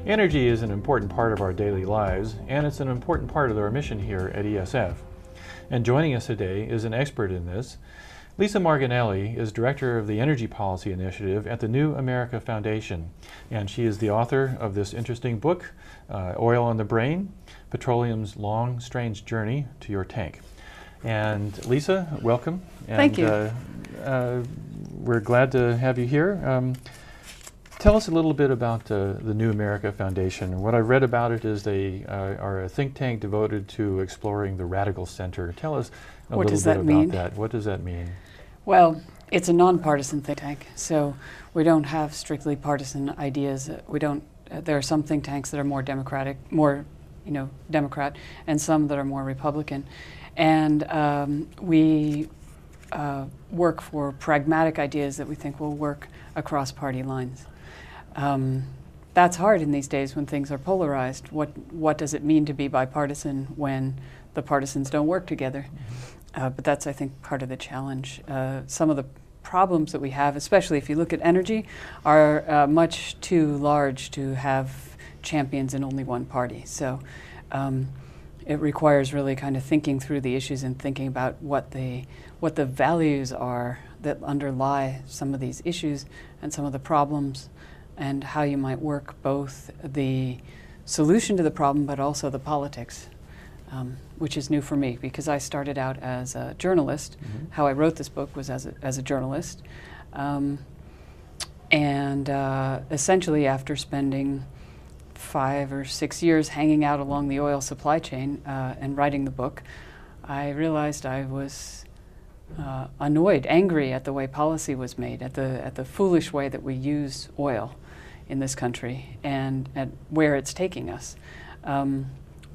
Energy is an important part of our daily lives, and it's an important part of our mission here at ESF. And joining us today is an expert in this. Lisa Margonelli is Director of the Energy Policy Initiative at the New America Foundation, and she is the author of this interesting book, Oil on the Brain, Petroleum's Long, Strange Journey to Your Tank. And Lisa, welcome. Thank you. We're glad to have you here. Tell us a little bit about the New America Foundation. What I've read about it is they are a think tank devoted to exploring the radical center. Tell us a little bit about that. What does that mean? Well, it's a nonpartisan think tank, so we don't have strictly partisan ideas. We don't. There are some think tanks that are more Democratic, Democrat, and some that are more Republican, and we work for pragmatic ideas that we think will work across party lines. That's hard in these days when things are polarized. What does it mean to be bipartisan when the partisans don't work together? But that's, I think, part of the challenge. Some of the problems that we have, especially if you look at energy, are much too large to have champions in only one party. So it requires really kind of thinking through the issues and thinking about what the values are that underlie some of these issues and some of the problems, and how you might work both the solution to the problem but also the politics, which is new for me because I started out as a journalist. Mm-hmm. How I wrote this book was as a journalist. Essentially after spending 5 or 6 years hanging out along the oil supply chain and writing the book, I realized I was annoyed, angry at the way policy was made, at the foolish way that we use oil in this country and at where it's taking us,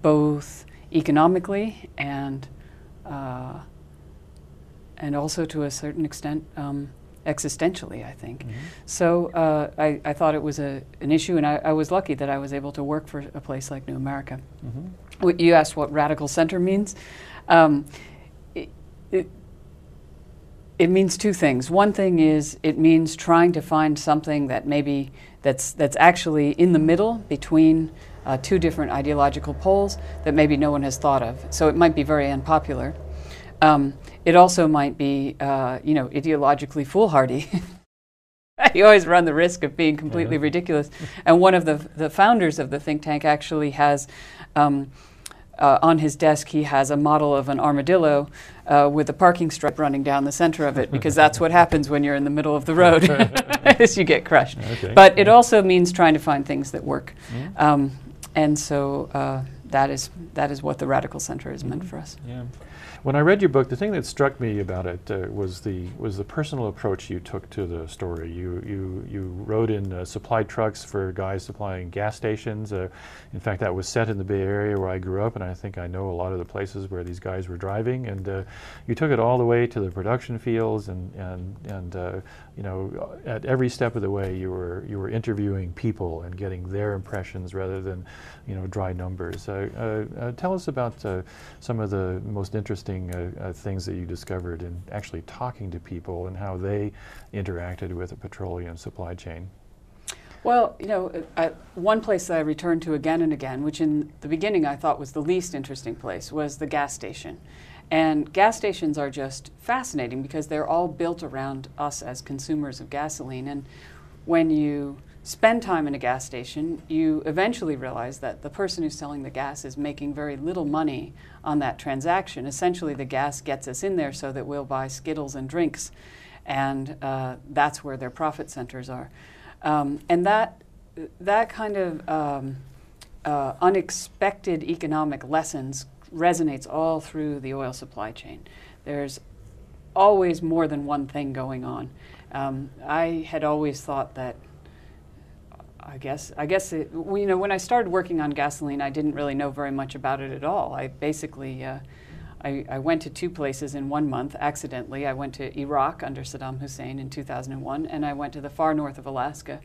both economically and also to a certain extent existentially, I think. Mm-hmm. So I thought it was an issue, and I was lucky that I was able to work for a place like New America. Mm-hmm. You asked what radical center means. It means two things. One thing is it means trying to find something that maybe that's actually in the middle between two different ideological poles that maybe no one has thought of. So it might be very unpopular. It also might be, ideologically foolhardy. You always run the risk of being completely ridiculous. And one of the founders of the think tank actually has, on his desk, he has a model of an armadillo with a parking stripe running down the center of it, because that's what happens when you're in the middle of the road, is you get crushed. Okay. But it also means trying to find things that work. Mm-hmm. And so that is what the radical center is meant for us. Yeah. When I read your book, the thing that struck me about it was the personal approach you took to the story. You rode in supply trucks for guys supplying gas stations. In fact, that was set in the Bay Area where I grew up, and I think I know a lot of the places where these guys were driving. And you took it all the way to the production fields, and at every step of the way, you were interviewing people and getting their impressions rather than dry numbers. Tell us about some of the most interesting things that you discovered in actually talking to people and how they interacted with the petroleum supply chain. Well, one place that I returned to again and again, which in the beginning I thought was the least interesting place, was the gas station. And gas stations are just fascinating because they're all built around us as consumers of gasoline. And when you spend time in a gas station, you eventually realize that the person who's selling the gas is making very little money on that transaction. Essentially, the gas gets us in there so that we'll buy Skittles and drinks, and that's where their profit centers are. And that kind of unexpected economic lessons resonates all through the oil supply chain. There's always more than one thing going on. I had always thought that, I guess when I started working on gasoline, I didn't really know very much about it at all. I basically, I went to 2 places in 1 month accidentally. I went to Iraq under Saddam Hussein in 2001, and I went to the far north of Alaska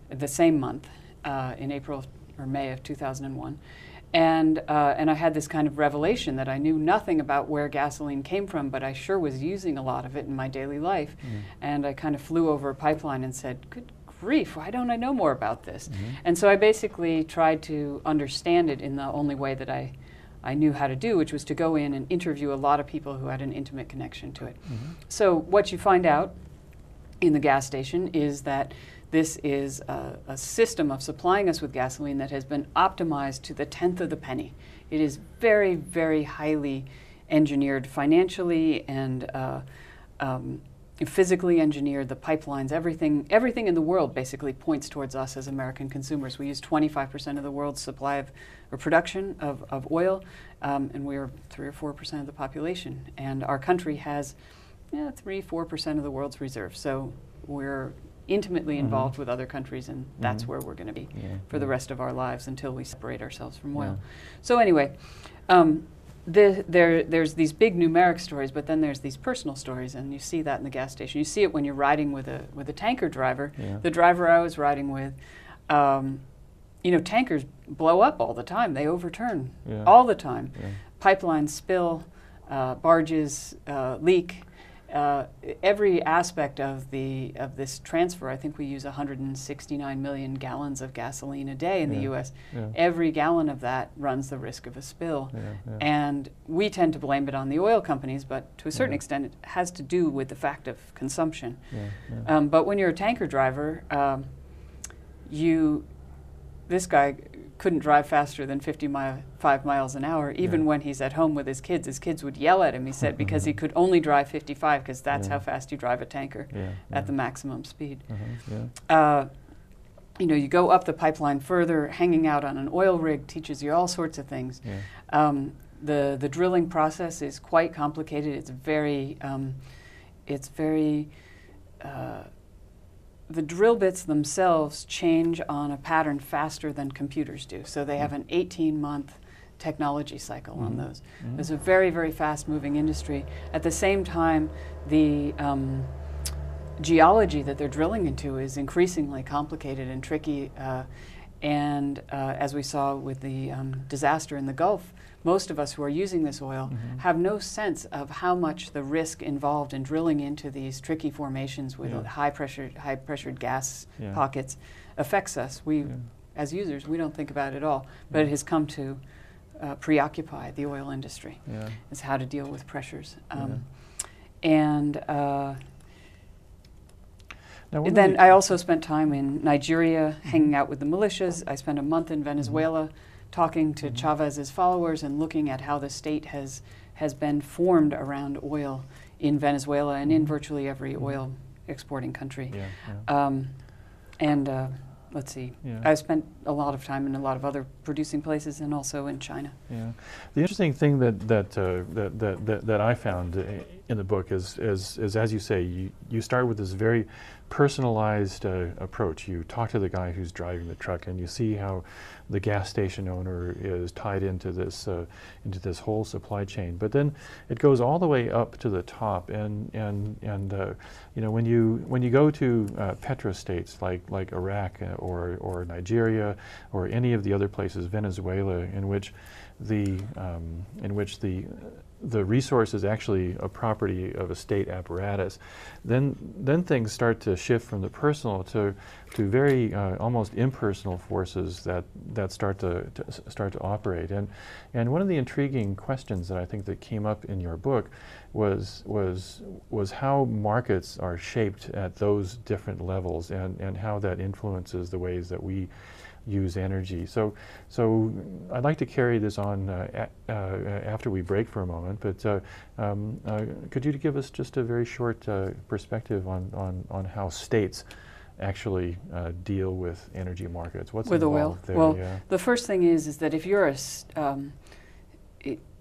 the same month in April or May of 2001. And I had this kind of revelation that I knew nothing about where gasoline came from, but I sure was using a lot of it in my daily life. And I kind of flew over a pipeline and said, good grief, why don't I know more about this? And so I basically tried to understand it in the only way that I knew how to do, which was to go in and interview a lot of people who had an intimate connection to it. So what you find out in the gas station is that this is a system of supplying us with gasoline that has been optimized to the 10th of the penny. It is very, very highly engineered financially and physically engineered. The pipelines, everything in the world basically points towards us as American consumers. We use 25% of the world's supply of, or production of oil, and we're 3 or 4% of the population. And our country has 3-4% of the world's reserves. So we're intimately involved with other countries, and that's where we're going to be for the rest of our lives until we separate ourselves from oil. So anyway, there's these big numeric stories, but then there's these personal stories, and you see that in the gas station. You see it when you're riding with a tanker driver. The driver I was riding with, you know, tankers blow up all the time. They overturn all the time. Pipelines spill, barges leak. Every aspect of this transfer, I think we use 169 million gallons of gasoline a day in the U.S. Every gallon of that runs the risk of a spill. And we tend to blame it on the oil companies, but to a certain extent it has to do with the fact of consumption. But when you're a tanker driver, this guy couldn't drive faster than 5 miles an hour, even when he's at home with his kids. His kids would yell at him, he said, because he could only drive 55, because that's how fast you drive a tanker at the maximum speed. You know, you go up the pipeline further, hanging out on an oil rig teaches you all sorts of things. The drilling process is quite complicated. The drill bits themselves change on a pattern faster than computers do. So they have an 18-month technology cycle on those. It's a very, very fast-moving industry. At the same time, the geology that they're drilling into is increasingly complicated and tricky. As we saw with the disaster in the Gulf, most of us who are using this oil have no sense of how much the risk involved in drilling into these tricky formations with high-pressured gas pockets affects us. We, as users, we don't think about it at all, but it has come to preoccupy the oil industry, is how to deal with pressures. Then I also spent time in Nigeria hanging out with the militias. I spent a month in Venezuela talking to Chavez's followers and looking at how the state has been formed around oil in Venezuela and in virtually every oil exporting country. Let's see, I spent a lot of time in a lot of other producing places and also in China. The interesting thing that I found in the book is as you say, you start with this very personalized approach. You talk to the guy who's driving the truck, and you see how the gas station owner is tied into this whole supply chain. But then it goes all the way up to the top, and you know, when you go to petrostates like Iraq or Nigeria or any of the other places, Venezuela, in which the resource is actually a property of a state apparatus, then things start to shift from the personal to very almost impersonal forces that start to operate. And one of the intriguing questions that I think that came up in your book was how markets are shaped at those different levels, and how that influences the ways that we use energy. So I'd like to carry this on after we break for a moment, but could you give us just a very short perspective on how states actually deal with energy markets? What's with involved oil? There? Well, the first thing is that if you're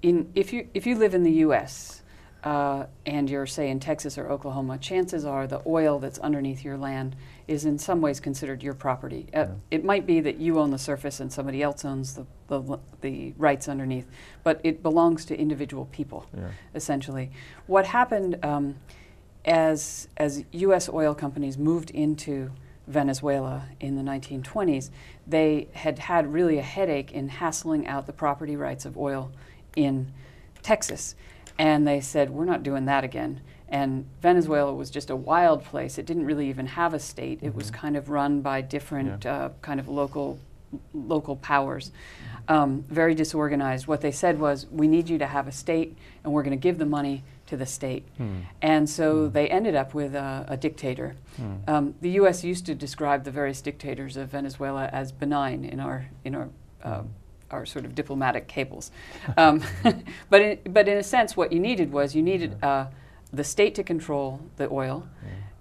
if you live in the U.S. And you're, say, in Texas or Oklahoma, chances are the oil that's underneath your land is in some ways considered your property. It might be that you own the surface and somebody else owns the rights underneath, but it belongs to individual people, essentially. What happened as U.S. oil companies moved into Venezuela in the 1920s, they had really a headache in hassling out the property rights of oil in Texas. And they said, we're not doing that again. And Venezuela was just a wild place. It didn't really even have a state. It was kind of run by different kind of local powers, very disorganized. What they said was, we need you to have a state, and we're going to give the money to the state. And so they ended up with a dictator. The U.S. used to describe the various dictators of Venezuela as benign in our sort of diplomatic cables. But in a sense, what you needed was the state to control the oil,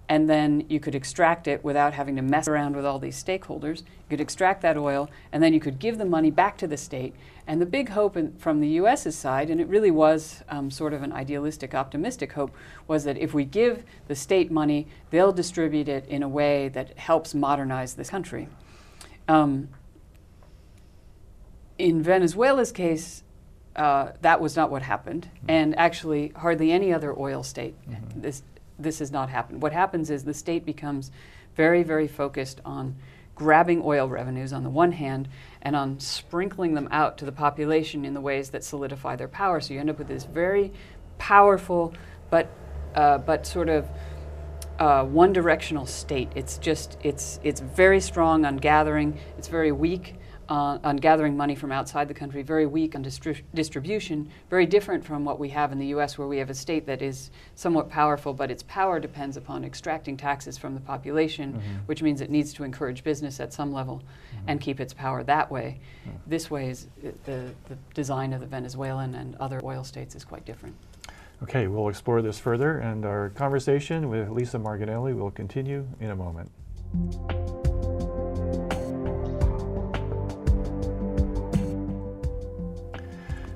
and then you could extract it without having to mess around with all these stakeholders. You could extract that oil, and then you could give the money back to the state. And the big hope from the U.S.'s side, and it really was sort of an idealistic, optimistic hope, was that if we give the state money, they'll distribute it in a way that helps modernize this country. In Venezuela's case, that was not what happened, and actually hardly any other oil state, this has not happened. What happens is the state becomes very, very focused on grabbing oil revenues on the one hand and on sprinkling them out to the population in the ways that solidify their power. So you end up with this very powerful but sort of one-directional state. It's very strong on gathering. It's very weak on gathering money from outside the country, very weak on distribution, very different from what we have in the U.S., where we have a state that is somewhat powerful, but its power depends upon extracting taxes from the population, which means it needs to encourage business at some level and keep its power that way. This way is the design of the Venezuelan and other oil states is quite different. Okay, we'll explore this further, and our conversation with Lisa Margonelli will continue in a moment.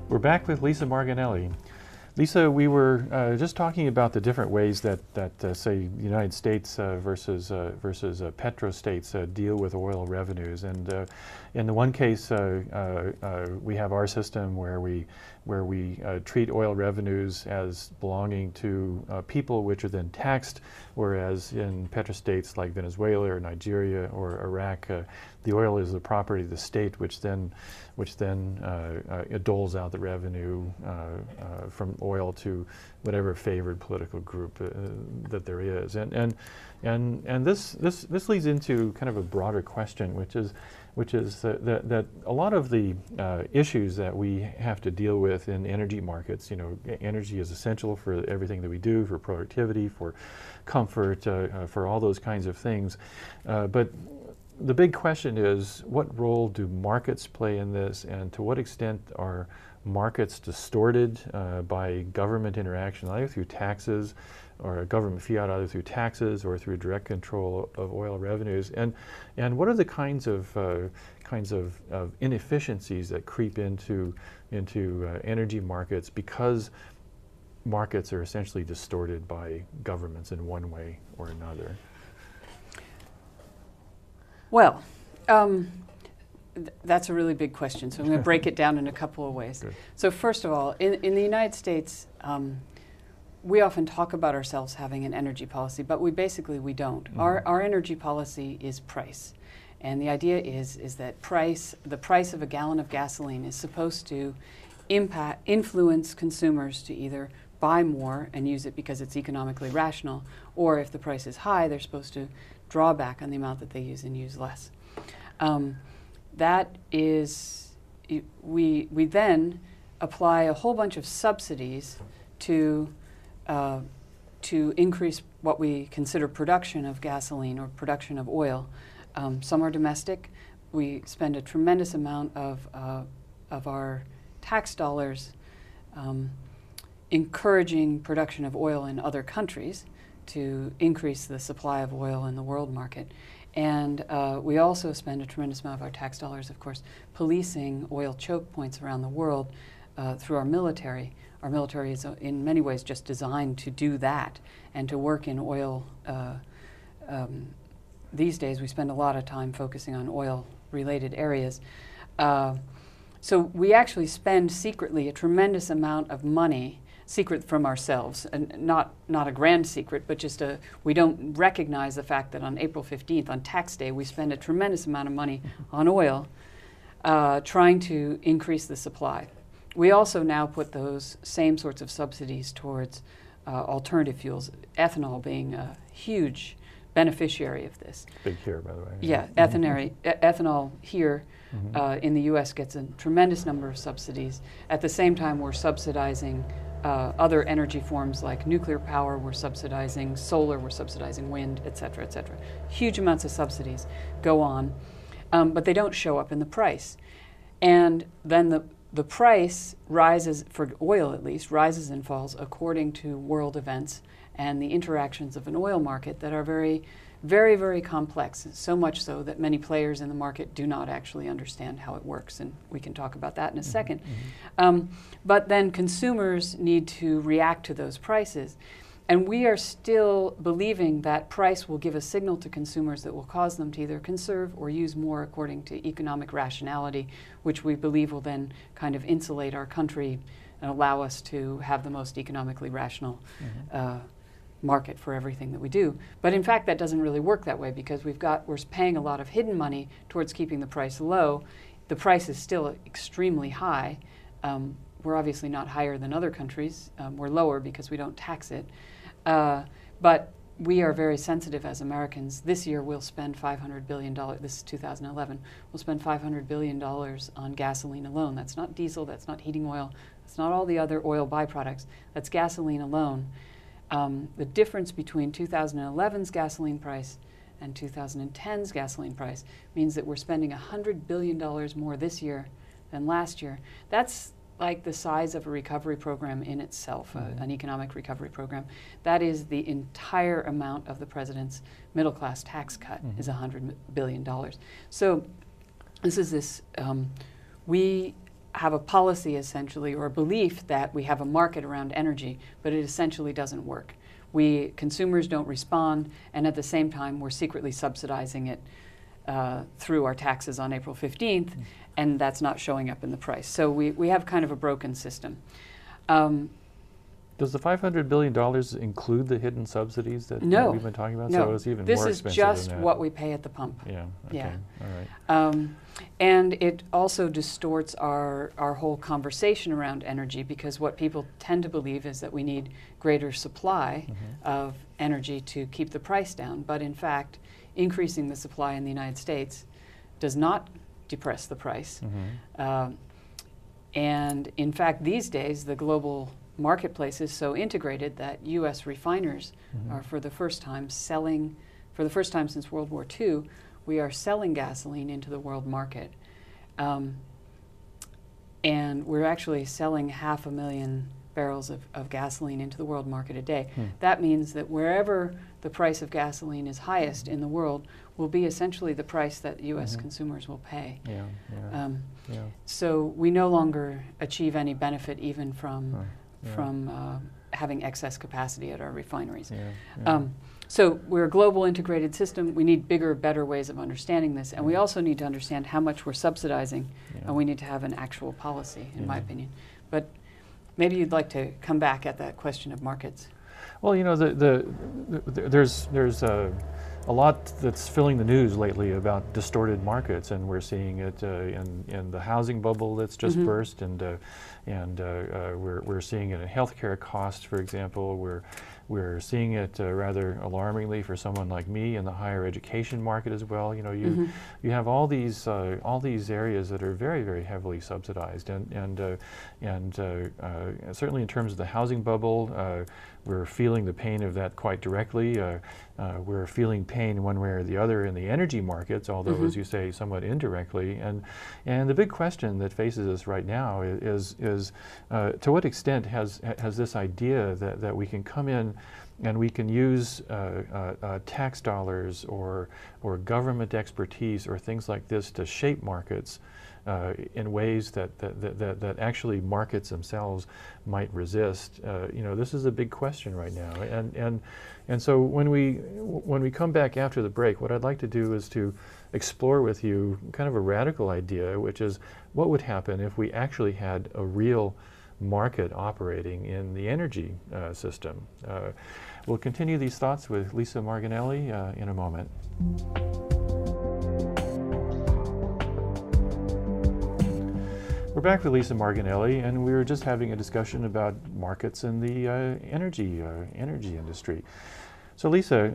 We're back with Lisa Margonelli. Lisa, we were just talking about the different ways that say, the United States versus petrostates deal with oil revenues. And in the one case, we have our system where we treat oil revenues as belonging to people, which are then taxed, whereas in petrostates like Venezuela or Nigeria or Iraq, the oil is the property of the state, which then doles out the revenue from oil to whatever favored political group that there is. And this leads into kind of a broader question, which is that a lot of the issues that we have to deal with in energy markets, energy is essential for everything that we do, for productivity, for comfort, for all those kinds of things. But the big question is, what role do markets play in this, and to what extent are markets distorted by government interaction, either through taxes or government fiat, either through taxes or through direct control of oil revenues, and what are the kinds of inefficiencies that creep into energy markets because markets are essentially distorted by governments in one way or another? Well, that's a really big question, so I'm going to break it down in a couple of ways. Good. So first of all, in the United States, we often talk about ourselves having an energy policy, but we don't. Our energy policy is price. And the idea is that the price of a gallon of gasoline is supposed to influence consumers to either buy more and use it because it's economically rational, or if the price is high, they're supposed to draw back on the amount that they use and use less. That is, we then apply a whole bunch of subsidies to increase what we consider production of gasoline or production of oil. Some are domestic. We spend a tremendous amount of our tax dollars encouraging production of oil in other countries to increase the supply of oil in the world market. And we also spend a tremendous amount of our tax dollars, of course, policing oil choke points around the world through our military. Our military is in many ways just designed to do that and to work in oil. These days we spend a lot of time focusing on oil-related areas. So we actually spend secretly a tremendous amount of money secret from ourselves, and not a grand secret, but just we don't recognize the fact that on April 15th, on tax day, we spend a tremendous amount of money on oil trying to increase the supply. We also now put those same sorts of subsidies towards alternative fuels, ethanol being a huge beneficiary of this. Big here, by the way. Yeah, ethanol here in the U.S. gets a tremendous number of subsidies. At the same time, we're subsidizing other energy forms like nuclear power, we're subsidizing solar, we're subsidizing wind, et cetera, et cetera. Huge amounts of subsidies go on, but they don't show up in the price. And then the price rises, for oil at least, rises and falls according to world events and the interactions of an oil market that are very, very, very complex, so much so that many players in the market do not actually understand how it works, and we can talk about that in a second. But then consumers need to react to those prices, and we are still believing that price will give a signal to consumers that will cause them to either conserve or use more according to economic rationality, which we believe will then kind of insulate our country and allow us to have the most economically rational market for everything that we do. But in fact, that doesn't really work that way, because we're paying a lot of hidden money towards keeping the price low. The price is still extremely high. We're obviously not higher than other countries. We're lower because we don't tax it. But we are very sensitive as Americans. This year we'll spend $500 billion, this is 2011, we'll spend $500 billion on gasoline alone. That's not diesel, that's not heating oil, that's not all the other oil byproducts, that's gasoline alone. The difference between 2011's gasoline price and 2010's gasoline price means that we're spending $100 billion more this year than last year. That's like the size of a recovery program in itself, an economic recovery program. That is the entire amount of the president's middle class tax cut is $100 billion. So we have a policy essentially, or a belief that we have a market around energy, but it essentially doesn't work. Consumers don't respond, and at the same time we're secretly subsidizing it through our taxes on April 15th, and that's not showing up in the price. So we have kind of a broken system. Does the $500 billion include the hidden subsidies that we've been talking about? No, so it's even more expensive this is just than that. what we pay at the pump. Yeah, okay, Yeah. all right. And it also distorts our whole conversation around energy, because what people tend to believe is that we need greater supply of energy to keep the price down. But in fact, increasing the supply in the United States does not depress the price. And in fact, these days, the global marketplace is so integrated that U.S. refiners are for the first time since World War II, we are selling gasoline into the world market. And we're actually selling 500,000 barrels of gasoline into the world market a day. That means that wherever the price of gasoline is highest in the world will be essentially the price that U.S. consumers will pay. So we no longer achieve any benefit even from having excess capacity at our refineries. So we're a global integrated system. We need bigger, better ways of understanding this, and we also need to understand how much we're subsidizing, and we need to have an actual policy, in my opinion. But maybe you'd like to come back at that question of markets. Well, you know, there's a lot that's filling the news lately about distorted markets, and we're seeing it in the housing bubble that's just burst, and we're seeing it in healthcare costs, for example. We're seeing it rather alarmingly for someone like me in the higher education market as well. You know, you have all these areas that are very, very heavily subsidized, and certainly in terms of the housing bubble, we're feeling the pain of that quite directly. We're feeling pain one way or the other in the energy markets, although, as you say, somewhat indirectly. And the big question that faces us right now is to what extent has this idea that we can come in and we can use tax dollars or government expertise or things like this to shape markets in ways that actually markets themselves might resist. You know, this is a big question right now, and so when we come back after the break, what I'd like to do is to explore with you kind of a radical idea, which is what would happen if we actually had a real market operating in the energy system. We'll continue these thoughts with Lisa Margonelli in a moment. We're back with Lisa Margonelli, and we were just having a discussion about markets in the energy industry. So, Lisa,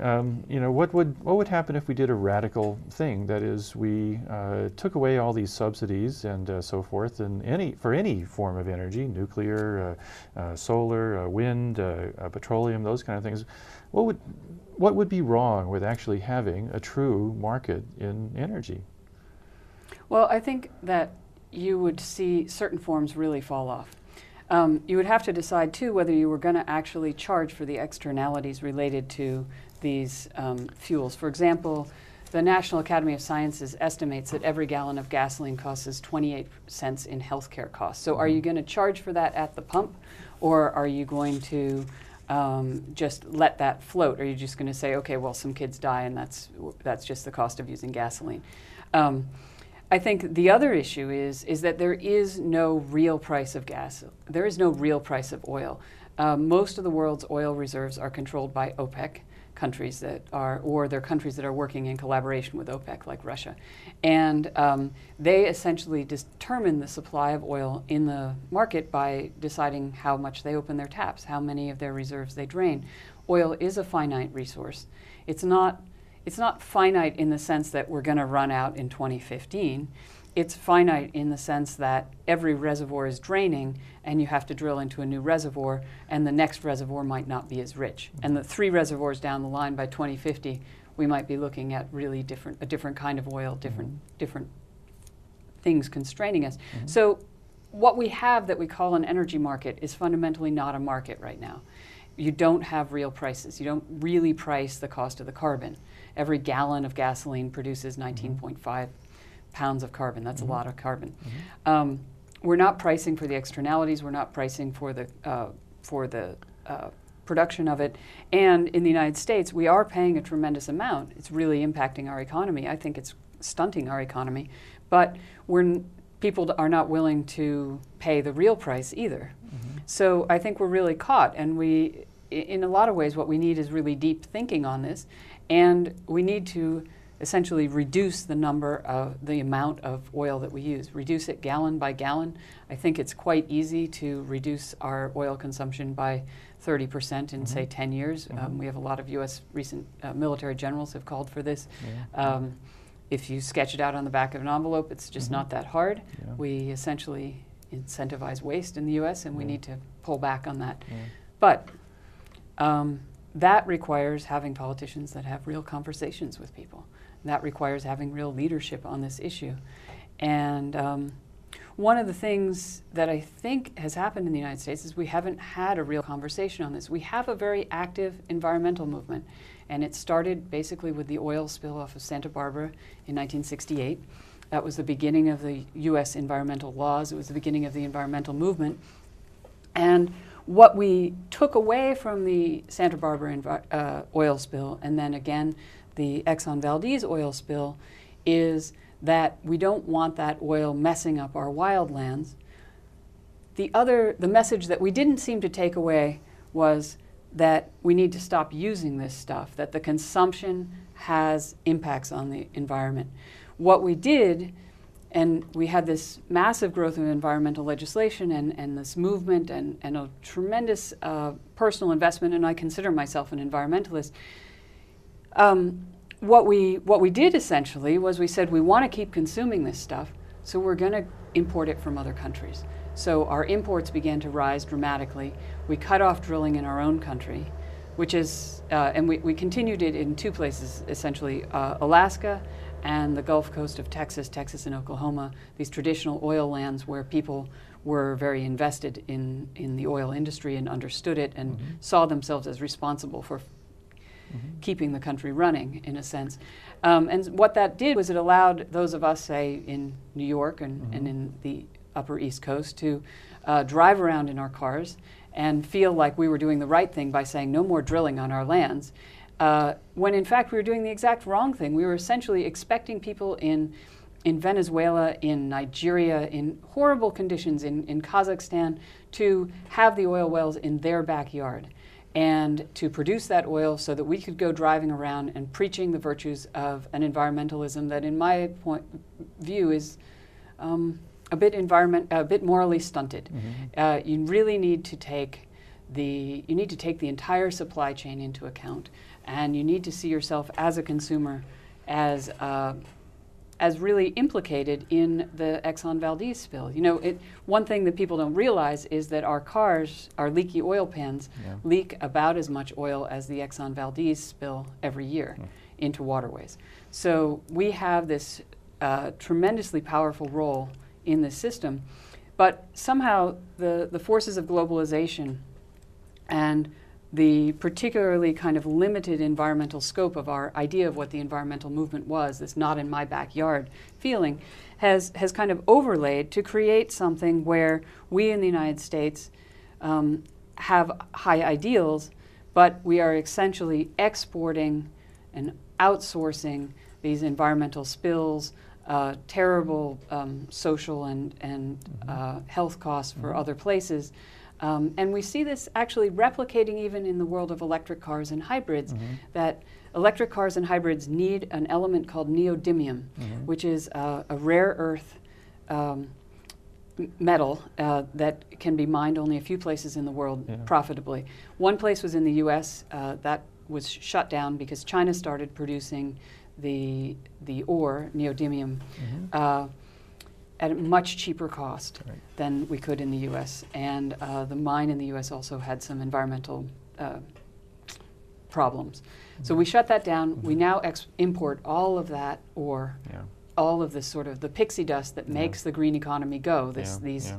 what would happen if we did a radical thing? That is, we took away all these subsidies and so forth, and for any form of energy, nuclear, solar, wind, petroleum, those kind of things. What would be wrong with actually having a true market in energy? Well, I think that you would see certain forms really fall off. You would have to decide, too, whether you were going to actually charge for the externalities related to these fuels. For example, the National Academy of Sciences estimates that every gallon of gasoline costs us 28 cents in healthcare costs. So are you going to charge for that at the pump, or are you going to just let that float? Are you just going to say, okay, well, some kids die, and that's just the cost of using gasoline? I think the other issue is that there is no real price of gas. There is no real price of oil. Most of the world's oil reserves are controlled by OPEC countries or they're countries that are working in collaboration with OPEC, like Russia. And they essentially determine the supply of oil in the market by deciding how much they open their taps, how many of their reserves they drain. Oil is a finite resource. It's not finite in the sense that we're going to run out in 2015. It's finite in the sense that every reservoir is draining and you have to drill into a new reservoir, and the next reservoir might not be as rich. And the 3 reservoirs down the line by 2050, we might be looking at really a different kind of oil, different things constraining us. So what we have that we call an energy market is fundamentally not a market right now. You don't have real prices. You don't really price the cost of the carbon. Every gallon of gasoline produces 19.5 pounds of carbon. That's a lot of carbon. We're not pricing for the externalities. We're not pricing for the production of it. And in the United States, we are paying a tremendous amount. It's really impacting our economy. I think it's stunting our economy. But people are not willing to pay the real price either. So I think we're really caught. And in a lot of ways, what we need is really deep thinking on this. And we need to essentially reduce the amount of oil that we use, reduce it gallon by gallon. I think it's quite easy to reduce our oil consumption by 30% in, say, 10 years. We have a lot of U.S. recent military generals have called for this. If you sketch it out on the back of an envelope, it's just not that hard. We essentially incentivize waste in the U.S., and we need to pull back on that. But that requires having politicians that have real conversations with people. That requires having real leadership on this issue. And one of the things that I think has happened in the United States is we haven't had a real conversation on this. We have a very active environmental movement, and it started basically with the oil spill off of Santa Barbara in 1968. That was the beginning of the U.S. environmental laws. It was the beginning of the environmental movement. And what we took away from the Santa Barbara oil spill, and then again the Exxon Valdez oil spill, is that we don't want that oil messing up our wildlands. The message that we didn't seem to take away was that we need to stop using this stuff, that the consumption has impacts on the environment. What we did, and we had this massive growth of environmental legislation and this movement and a tremendous personal investment, and I consider myself an environmentalist. What we did essentially was we said we want to keep consuming this stuff, so we're going to import it from other countries. So our imports began to rise dramatically. We cut off drilling in our own country, which is, and we continued it in 2 places, essentially, Alaska and the Gulf Coast of Texas and Oklahoma, these traditional oil lands where people were very invested in the oil industry and understood it and saw themselves as responsible for keeping the country running, in a sense. And what that did was it allowed those of us, say, in New York and in the Upper East Coast to drive around in our cars and feel like we were doing the right thing by saying no more drilling on our lands, when in fact we were doing the exact wrong thing. We were essentially expecting people in in Venezuela, in Nigeria, in horrible conditions, in Kazakhstan, to have the oil wells in their backyard and to produce that oil so that we could go driving around and preaching the virtues of an environmentalism that, in my view, is a bit morally stunted. Mm-hmm. You really need to take the entire supply chain into account, and you need to see yourself as a consumer as really implicated in the Exxon Valdez spill. You know, one thing that people don't realize is that our cars, our leaky oil pans, leak about as much oil as the Exxon Valdez spill every year into waterways. So we have this tremendously powerful role in this system, but somehow the forces of globalization and the particularly kind of limited environmental scope of our idea of what the environmental movement was, this not in my backyard feeling, has kind of overlaid to create something where we in the United States have high ideals, but we are essentially exporting and outsourcing these environmental spills, terrible social and health costs for other places. And we see this actually replicating even in the world of electric cars and hybrids, that electric cars and hybrids need an element called neodymium, which is a rare earth metal that can be mined only a few places in the world profitably. One place was in the US that was shut down because China started producing the ore, neodymium, at a much cheaper cost than we could in the U.S. And the mine in the U.S. also had some environmental problems. So we shut that down. We now import all of that ore, all of this sort of the pixie dust that makes the green economy go, these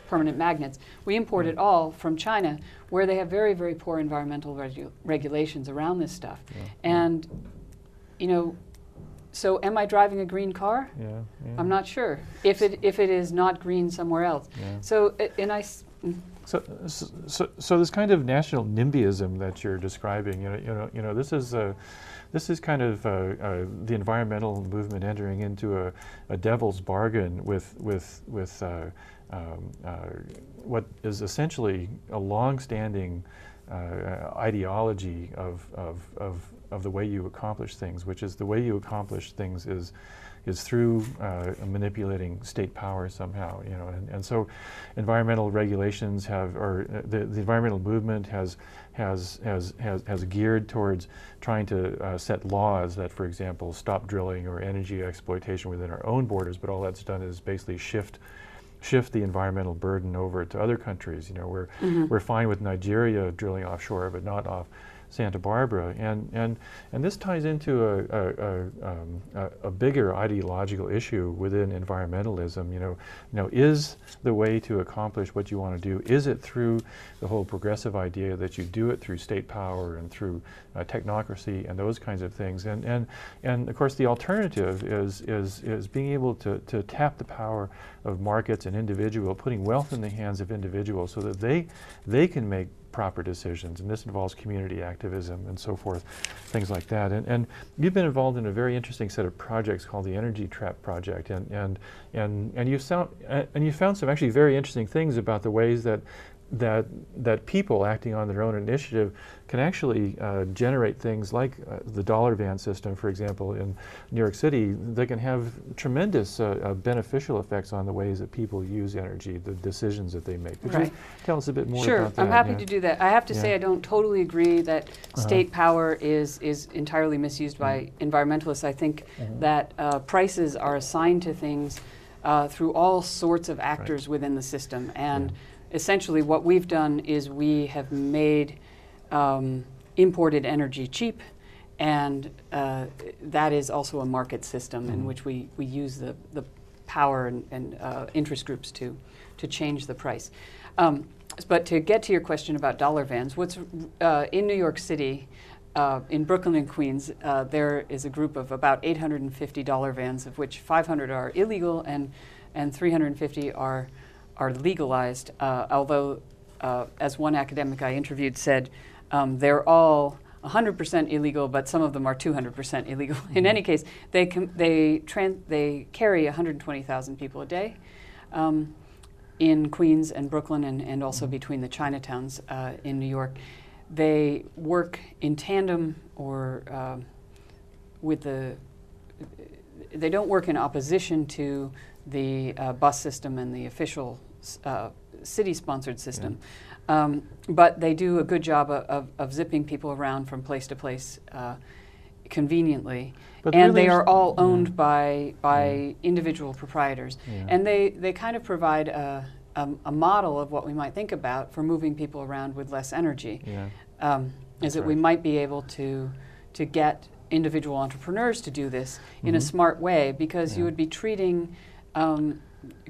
permanent magnets. We import it all from China, where they have very, very poor environmental regulations around this stuff. And, you know, so am I driving a green car? I'm not sure. If it is not green somewhere else. So So this kind of national NIMBYism that you're describing, you know, this is kind of the environmental movement entering into a devil's bargain with what is essentially a long-standing ideology of the way you accomplish things, which is the way you accomplish things is through manipulating state power somehow, you know, and so environmental regulations have, or the environmental movement has geared towards trying to set laws that, for example, stop drilling or energy exploitation within our own borders, but all that's done is basically shift the environmental burden over to other countries. You know, we're fine with Nigeria drilling offshore, but not off Santa Barbara, and this ties into a bigger ideological issue within environmentalism. You know, is the way to accomplish what you want to do, is it through the whole progressive idea that you do it through state power and through technocracy and those kinds of things? And of course, the alternative is being able to tap the power of markets and putting wealth in the hands of individuals so that they can make proper decisions, and this involves community activism and so forth, things like that. And you've been involved in a very interesting set of projects called the Energy Trap Project, and you found some actually very interesting things about the ways that people acting on their own initiative can actually generate things like the dollar van system, for example, in New York City. They can have tremendous beneficial effects on the ways that people use energy, the decisions that they make. Could you tell us a bit more about that? Sure, I'm happy to do that. I have to say I don't totally agree that state power is entirely misused by environmentalists. I think that prices are assigned to things through all sorts of actors within the system, and essentially what we've done is we have made imported energy cheap, and that is also a market system in which we use the power and interest groups to change the price. But to get to your question about dollar vans, what's in New York City, in Brooklyn and Queens, there is a group of about 850 dollar vans, of which 500 are illegal and 350 are legalized, although, as one academic I interviewed said, they're all 100% illegal, but some of them are 200% illegal. In any case, they carry 120,000 people a day in Queens and Brooklyn, and also between the Chinatowns in New York. They work in tandem or with the. They don't work in opposition to the bus system and the official city-sponsored system. But they do a good job of zipping people around from place to place conveniently. But and really they are all owned by individual proprietors. And they kind of provide a model of what we might think about for moving people around with less energy. Is that we might be able to get individual entrepreneurs to do this in a smart way, because you would be treating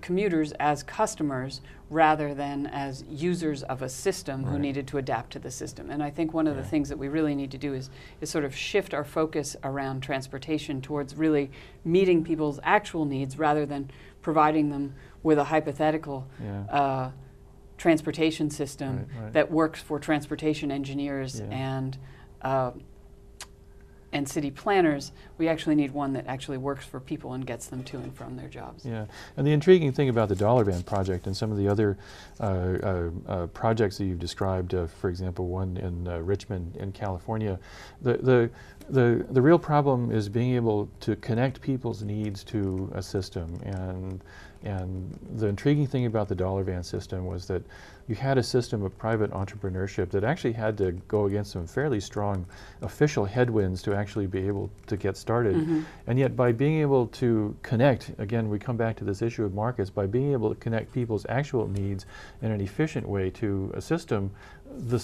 commuters as customers rather than as users of a system who needed to adapt to the system. And I think one of the things that we really need to do is sort of shift our focus around transportation towards really meeting people's actual needs rather than providing them with a hypothetical transportation system that works for transportation engineers and city planners. We actually need one that actually works for people and gets them to and from their jobs. Yeah, and the intriguing thing about the Dollar Van project and some of the other projects that you've described, for example, one in Richmond in California, the real problem is being able to connect people's needs to a system. And the intriguing thing about the Dollar Van system was that you had a system of private entrepreneurship that actually had to go against some fairly strong official headwinds to actually be able to get started. And yet by being able to connect, again, we come back to this issue of markets, by being able to connect people's actual needs in an efficient way to a system, the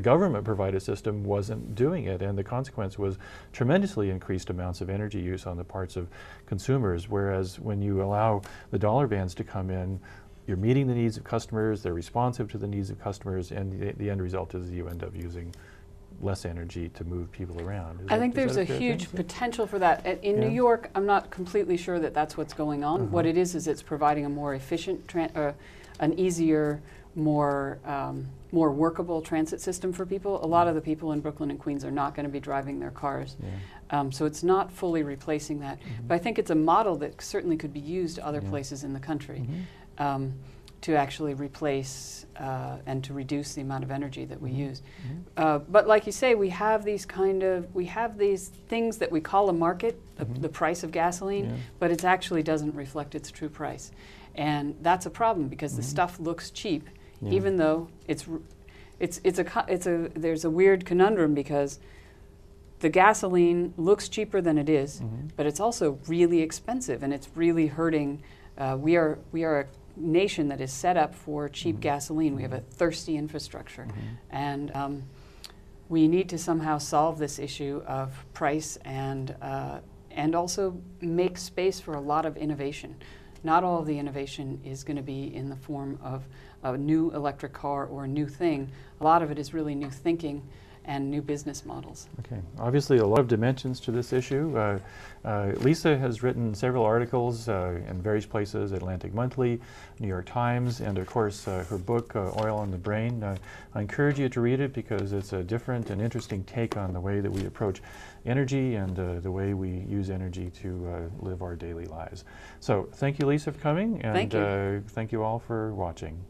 government provided system wasn't doing it, and the consequence was tremendously increased amounts of energy use on the parts of consumers. Whereas when you allow the Dollar Vans to come in, you're meeting the needs of customers, they're responsive to the needs of customers, and the end result is you end up using less energy to move people around. I think there's a huge potential for that. In New York, I'm not completely sure that that's what's going on. What it is it's providing a more efficient, an easier, more workable transit system for people. A lot of the people in Brooklyn and Queens are not going to be driving their cars. So it's not fully replacing that. But I think it's a model that certainly could be used other places in the country to actually replace and to reduce the amount of energy that we use. But like you say, we have these things that we call a market, the price of gasoline, but it actually doesn't reflect its true price. And that's a problem, because the stuff looks cheap, even though there's a weird conundrum, because the gasoline looks cheaper than it is, but it's also really expensive, and it's really hurting. We are a nation that is set up for cheap gasoline. We have a thirsty infrastructure, and we need to somehow solve this issue of price and also make space for a lot of innovation. Not all of the innovation is going to be in the form of a new electric car or a new thing. A lot of it is really new thinking and new business models. Okay, obviously a lot of dimensions to this issue. Lisa has written several articles in various places, Atlantic Monthly, New York Times, and of course her book, Oil on the Brain. I encourage you to read it, because it's a different and interesting take on the way that we approach energy and the way we use energy to live our daily lives. So thank you, Lisa, for coming, and thank you all for watching.